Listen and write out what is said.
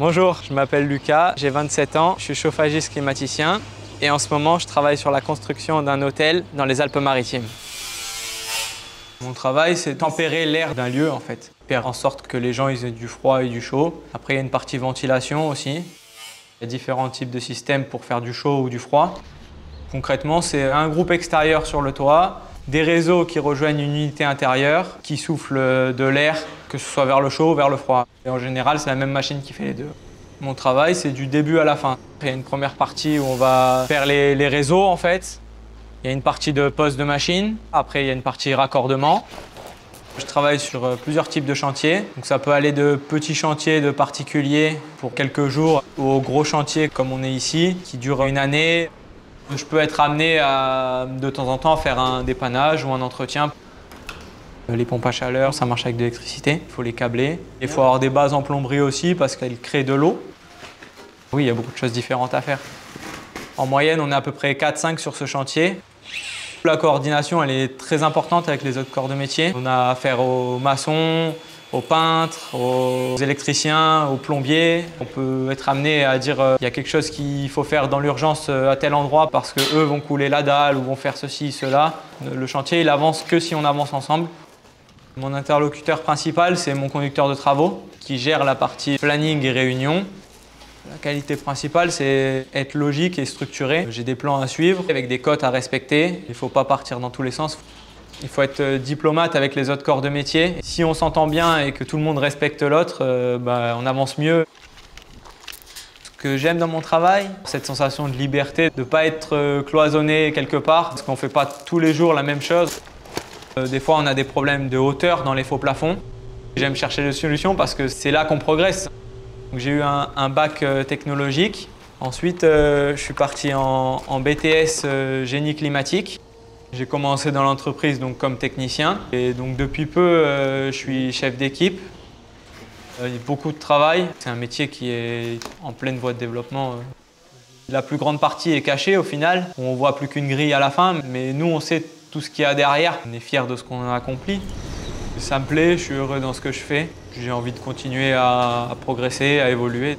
Bonjour, je m'appelle Lucas, j'ai 27 ans, je suis chauffagiste climaticien et en ce moment je travaille sur la construction d'un hôtel dans les Alpes-Maritimes. Mon travail, c'est tempérer l'air d'un lieu en fait, faire en sorte que les gens aient du froid et du chaud. Après, il y a une partie ventilation aussi. Il y a différents types de systèmes pour faire du chaud ou du froid. Concrètement, c'est un groupe extérieur sur le toit, des réseaux qui rejoignent une unité intérieure qui souffle de l'air, que ce soit vers le chaud ou vers le froid. Et en général, c'est la même machine qui fait les deux. Mon travail, c'est du début à la fin. Il y a une première partie où on va faire les réseaux en fait. Il y a une partie de pose de machine. Après, il y a une partie raccordement. Je travaille sur plusieurs types de chantiers. Donc, ça peut aller de petits chantiers de particuliers pour quelques jours aux gros chantiers comme on est ici, qui durent une année. Je peux être amené à, de temps en temps, à faire un dépannage ou un entretien. Les pompes à chaleur, ça marche avec de l'électricité. Il faut les câbler. Il faut avoir des bases en plomberie aussi parce qu'elles créent de l'eau. Oui, il y a beaucoup de choses différentes à faire. En moyenne, on est à peu près 4-5 sur ce chantier. La coordination, elle est très importante avec les autres corps de métier. On a affaire aux maçons, aux peintres, aux électriciens, aux plombiers. On peut être amené à dire il y a quelque chose qu'il faut faire dans l'urgence à tel endroit parce qu'eux vont couler la dalle ou vont faire ceci, cela. Le chantier, il avance que si on avance ensemble. Mon interlocuteur principal, c'est mon conducteur de travaux qui gère la partie planning et réunion. La qualité principale, c'est être logique et structuré. J'ai des plans à suivre avec des cotes à respecter. Il ne faut pas partir dans tous les sens. Il faut être diplomate avec les autres corps de métier. Si on s'entend bien et que tout le monde respecte l'autre, on avance mieux. Ce que j'aime dans mon travail, cette sensation de liberté, de ne pas être cloisonné quelque part, parce qu'on ne fait pas tous les jours la même chose. Des fois, on a des problèmes de hauteur dans les faux plafonds. J'aime chercher des solutions parce que c'est là qu'on progresse. J'ai eu un bac technologique. Ensuite, je suis parti en BTS génie climatique. J'ai commencé dans l'entreprise comme technicien. Et donc depuis peu, je suis chef d'équipe. Il y a beaucoup de travail. C'est un métier qui est en pleine voie de développement. La plus grande partie est cachée au final. On ne voit plus qu'une grille à la fin, mais nous, on sait tout ce qu'il y a derrière. On est fiers de ce qu'on a accompli. Ça me plaît, je suis heureux dans ce que je fais. J'ai envie de continuer à progresser, à évoluer.